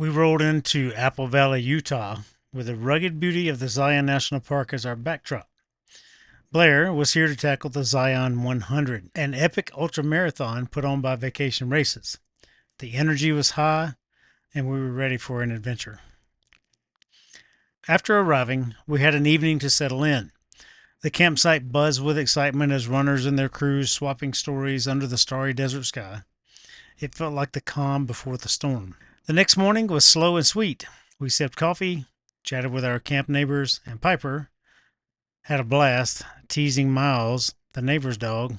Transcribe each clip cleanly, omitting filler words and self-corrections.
We rolled into Apple Valley, Utah, with the rugged beauty of the Zion National Park as our backdrop. Blair was here to tackle the Zion 100, an epic ultramarathon put on by Vacation Races. The energy was high, and we were ready for an adventure. After arriving, we had an evening to settle in. The campsite buzzed with excitement as runners and their crews swapping stories under the starry desert sky. It felt like the calm before the storm. The next morning was slow and sweet. We sipped coffee, chatted with our camp neighbors, and Piper had a blast teasing Miles, the neighbor's dog,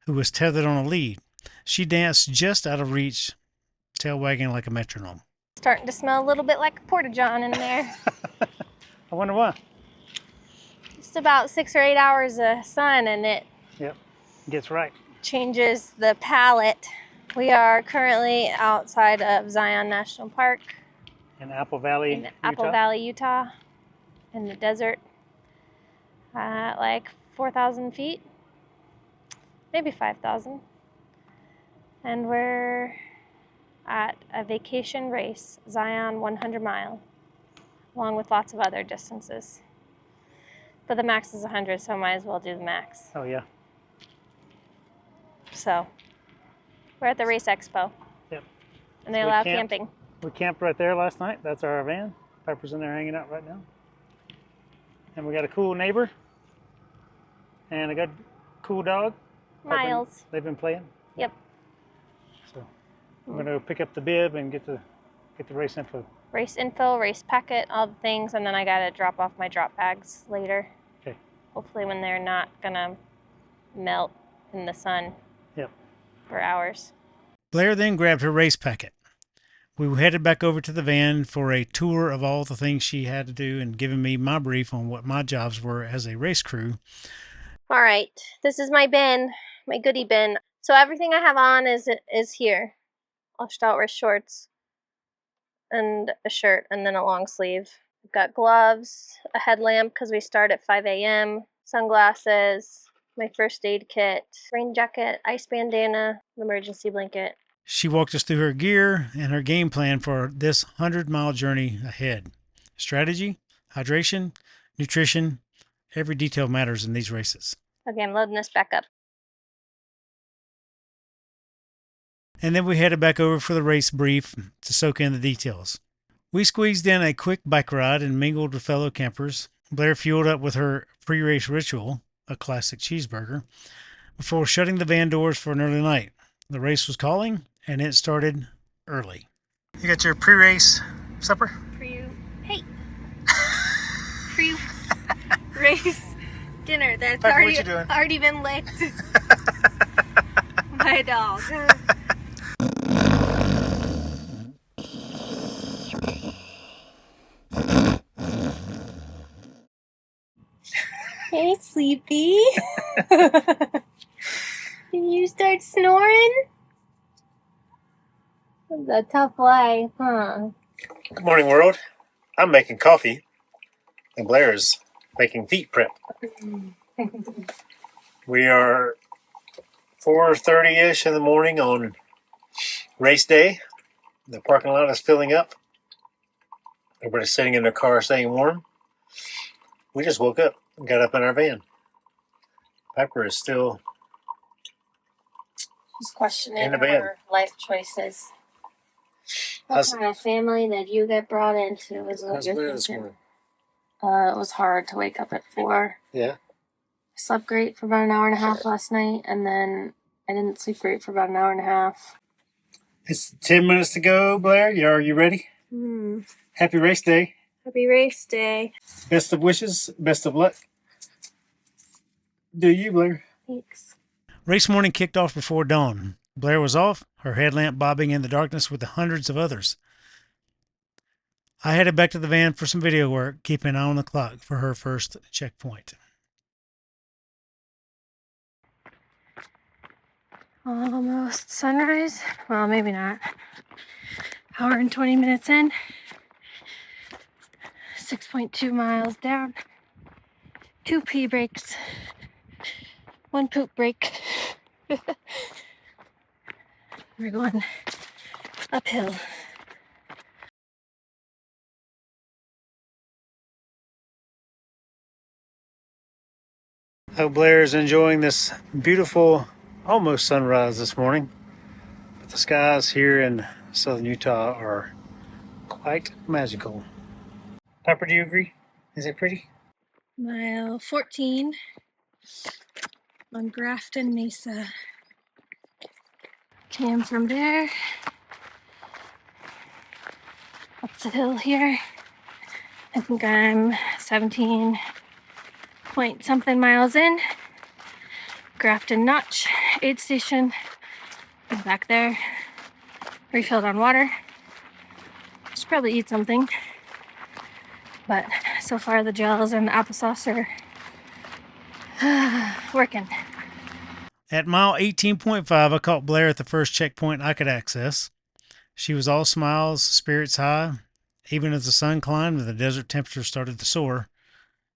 who was tethered on a lead. She danced just out of reach, tail wagging like a metronome. Starting to smell a little bit like a porta-john in there. I wonder why. Just about 6 or 8 hours of sun and it Gets right. changes the palate. We are currently outside of Zion National Park In Apple Valley, in Apple Valley, Utah, in the desert, at like 4,000 feet, maybe 5,000. And we're at a vacation race, Zion 100 mile, along with lots of other distances. But the max is 100, so I might as well do the max. Oh, yeah. So, we're at the race expo. Yep. And they So we allow camped. camping. We camped right there last night. That's our van. Piper's in there hanging out right now. And we got a cool neighbor. And a good, cool dog. Miles. They've been playing. Yep. So I'm going to pick up the bib and get the race info. Race info, race packet, all the things, and then I gotta drop off my drop bags later. Okay. Hopefully when they're not gonna melt in the sun. Yep. For hours. Blair then grabbed her race packet. We headed back over to the van for a tour of all the things she had to do and giving me my brief on what my jobs were as a race crew. All right, this is my bin, my goodie bin. So everything I have on is here. I'll start with shorts and a shirt and then a long sleeve. I've got gloves, a headlamp because we start at 5 a.m., sunglasses, my first aid kit, rain jacket, ice bandana, an emergency blanket. She walked us through her gear and her game plan for this 100-mile journey ahead. Strategy, hydration, nutrition, every detail matters in these races. Okay, I'm loading this back up. And then we headed back over for the race brief to soak in the details. We squeezed in a quick bike ride and mingled with fellow campers. Blair fueled up with her pre-race ritual, a classic cheeseburger, before shutting the van doors for an early night. The race was calling, and it started early. You got your pre-race supper? Pre-race dinner that's Piper, what you doing? already been licked by a dog. Hey, Sleepy. Did you start snoring? It's a tough life, huh? Good morning, world. I'm making coffee, and Blair's making feet prep. We are 4:30-ish in the morning on race day. The parking lot is filling up. Everybody's sitting in their car staying warm. We just woke up and got up in our van. Piper is still She's questioning in the bed. her life choices. What kind of family did you get brought into? Is what you're thinking. It was hard to wake up at 4. Yeah. I slept great for about an hour and a half last night, and then I didn't sleep great for about an hour and a half. It's 10 minutes to go, Blair. Are you ready? Happy race day. Happy race day. Best of wishes. Best of luck. Do you, Blair? Thanks. Race morning kicked off before dawn. Blair was off, her headlamp bobbing in the darkness with the hundreds of others. I headed back to the van for some video work, keeping an eye on the clock for her first checkpoint. Almost sunrise. Well, maybe not. Hour and 20 minutes in. 6.2 miles down. 2 pee breaks. 1 poop break. We're going uphill. Hope Blair is enjoying this beautiful, almost sunrise this morning. But the skies here in southern Utah are quite magical. Pepper, do you agree? Is it pretty? Mile 14 on Grafton Mesa. Came from there up the hill here. I think I'm 17 point something miles in. Grafton Notch aid station is back there. Refilled on water. Should probably eat something, but so far the gels and the applesauce are working. At mile 18.5, I caught Blair at the first checkpoint I could access. She was all smiles, spirits high. Even as the sun climbed and the desert temperature started to soar,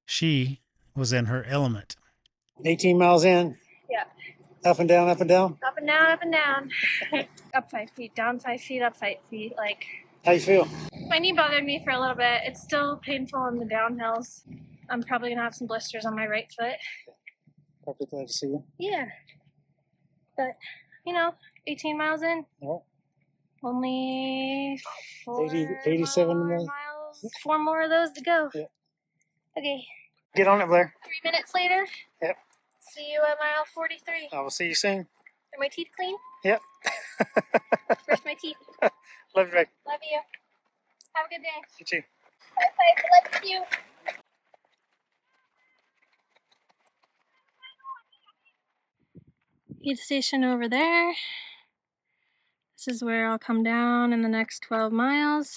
she was in her element. 18 miles in. Yeah. Up and down, up and down. Up and down, up and down. Up 5 feet, down 5 feet, up 5 feet. Like, how you feel? my knee bothered me for a little bit. It's still painful in the downhills. I'm probably gonna have some blisters on my right foot. Probably glad to see you. Yeah. But, 18 miles in. Yeah. Only 87 miles. 4 more of those to go. Yeah. Okay. Get on it, Blair. 3 minutes later. Yep. See you at mile 43. I will see you soon. Are my teeth clean? Yep. Brush my teeth. Love you, Rick. Love you. Have a good day. You too. Bye. Love you. Aid station over there. This is where I'll come down in the next 12 miles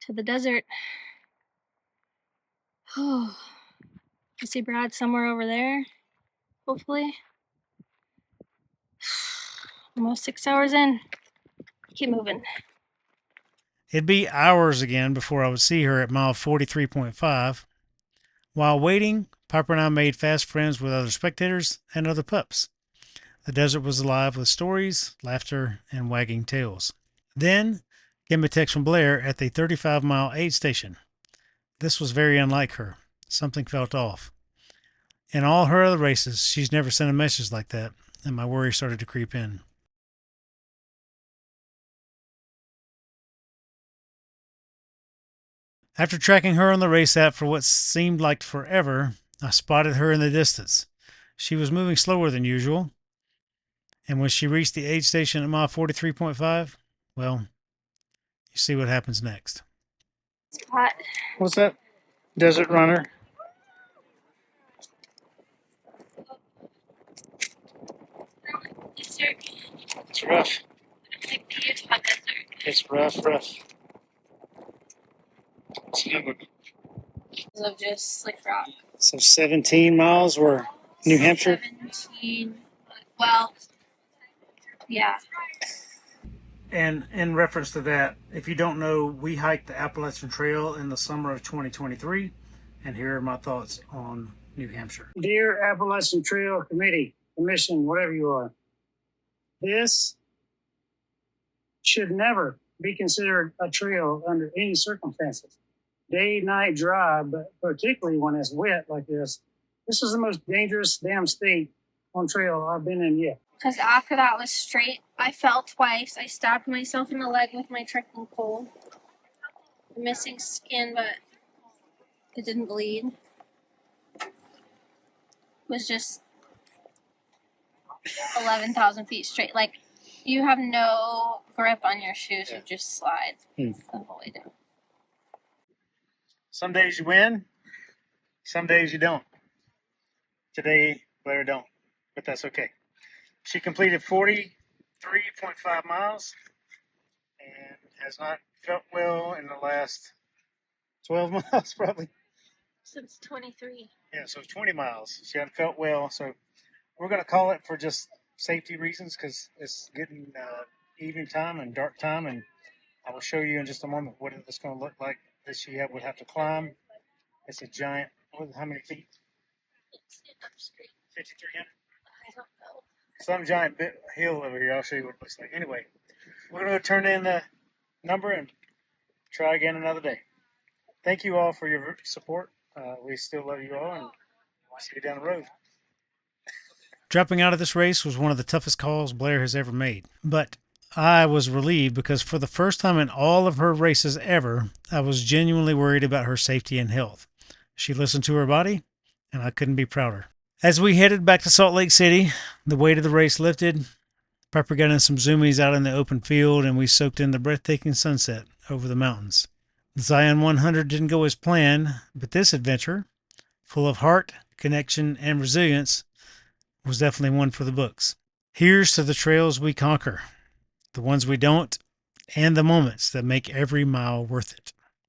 to the desert. Oh, I see Brad somewhere over there, hopefully. Almost 6 hours in. Keep moving. It'd be hours again before I would see her at mile 43.5. While waiting, Piper and I made fast friends with other spectators and other pups. The desert was alive with stories, laughter, and wagging tails. Then came a text from Blair at the 35-mile aid station. This was very unlike her. Something felt off. In all her other races, she's never sent a message like that, and my worry started to creep in. After tracking her on the race app for what seemed like forever, I spotted her in the distance. She was moving slower than usual, and when she reached the aid station at mile 43.5, well, you see what happens next. Spot. What's that? Desert runner. Desert. It's rough. Like the Utah desert. It's rough. Of just like rock. So 17 miles were New Hampshire. 17. Well, yeah. And in reference to that, if you don't know, we hiked the Appalachian Trail in the summer of 2023, and here are my thoughts on New Hampshire. Dear Appalachian Trail Committee, Commission, whatever you are, this should never be considered a trail under any circumstances. Day, night drive, but particularly when it's wet like this. This is the most dangerous damn state on trail I've been in yet. Because after that was straight, I fell twice. I stabbed myself in the leg with my trekking pole. Missing skin, but it didn't bleed. It was just 11,000 feet straight. Like, you have no grip on your shoes. You just slide the whole way down. Some days you win, some days you don't. Today, Blair don't, but that's okay. She completed 43.5 miles and has not felt well in the last 12 miles, probably. Since 23. Yeah, so 20 miles. She hadn't felt well, so we're going to call it for just safety reasons because it's getting evening time and dark time, and I will show you in just a moment what it's going to look like that she would have to climb. It's a giant, how many feet? 5,300? I don't know. Some giant hill over here. I'll show you what it looks like. Anyway, we're going to turn in the number and try again another day. Thank you all for your support. We still love you all, and See you down the road. Dropping out of this race was one of the toughest calls Blair has ever made. But I was relieved because for the first time in all of her races ever, I was genuinely worried about her safety and health. She listened to her body, and I couldn't be prouder. As we headed back to Salt Lake City, the weight of the race lifted. Piper got in some zoomies out in the open field, and we soaked in the breathtaking sunset over the mountains. The Zion 100 didn't go as planned, but this adventure, full of heart, connection, and resilience, was definitely one for the books. Here's to the trails we conquer, the ones we don't, and the moments that make every mile worth it.